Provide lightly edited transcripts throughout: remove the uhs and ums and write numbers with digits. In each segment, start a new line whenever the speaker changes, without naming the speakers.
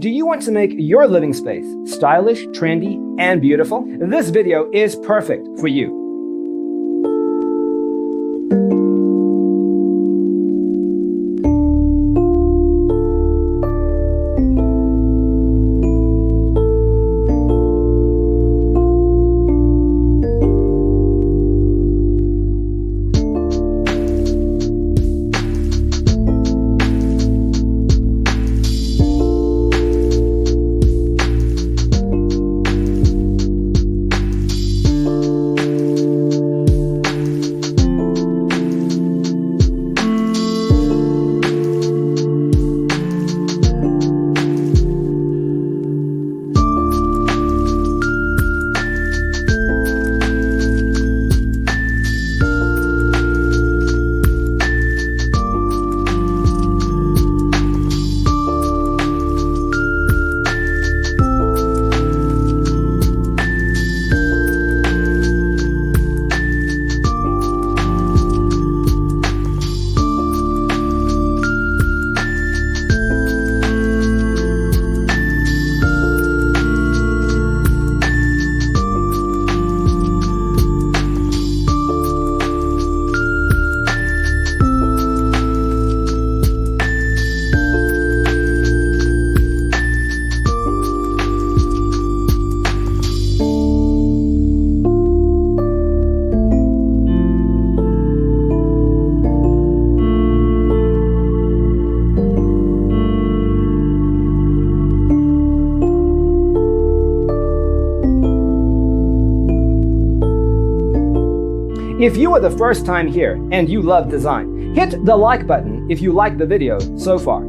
Do you want to make your living space stylish, trendy, and beautiful? This video is perfect for you. If you are the first time here and you love design, hit the like button if you like the video so far.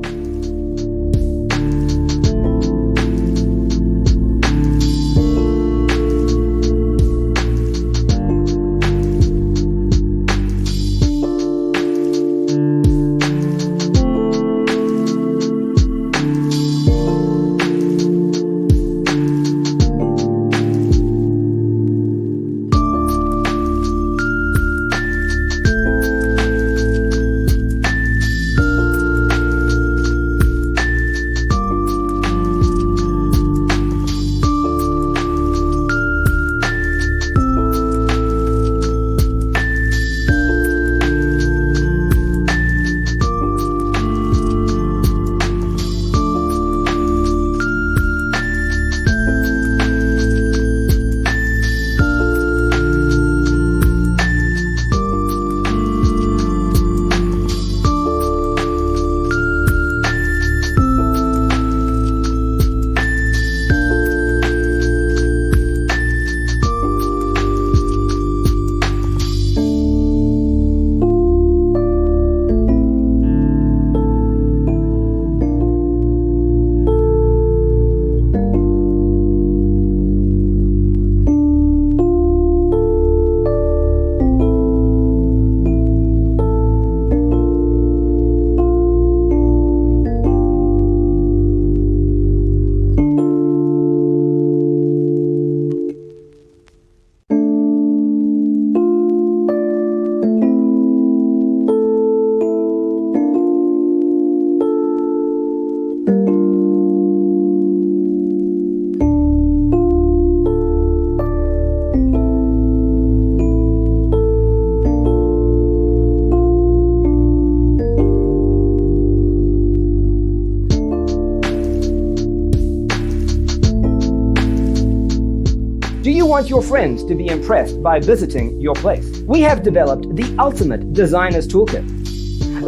Do you want your friends to be impressed by visiting your place? We have developed the ultimate designer's toolkit.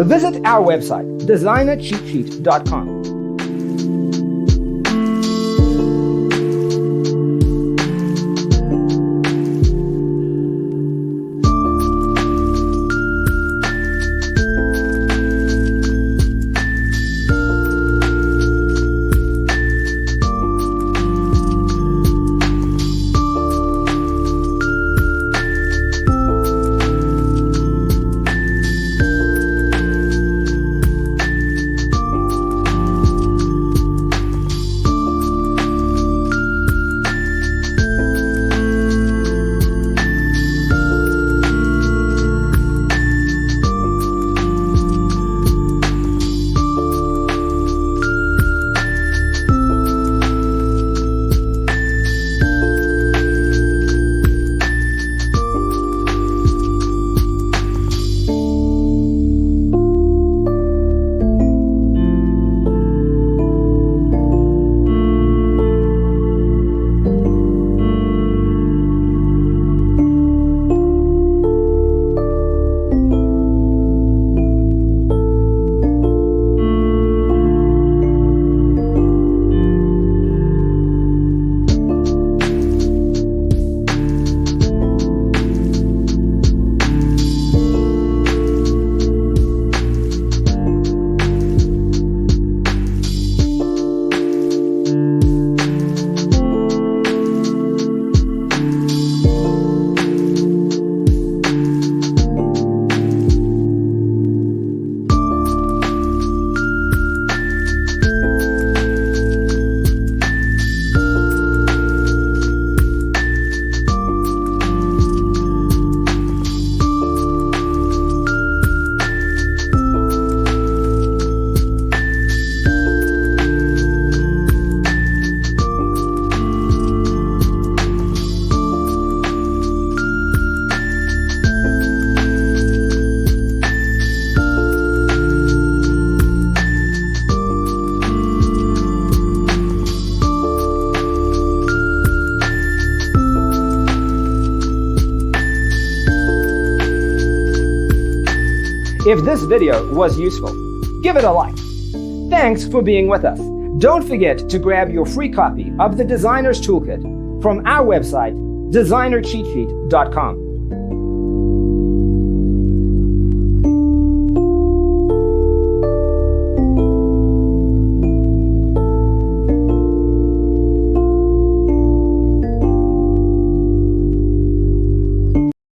Visit our website, designercheatsheet.com. If this video was useful, give it a like. Thanks for being with us. Don't forget to grab your free copy of the Designer's Toolkit from our website, designercheatsheet.com.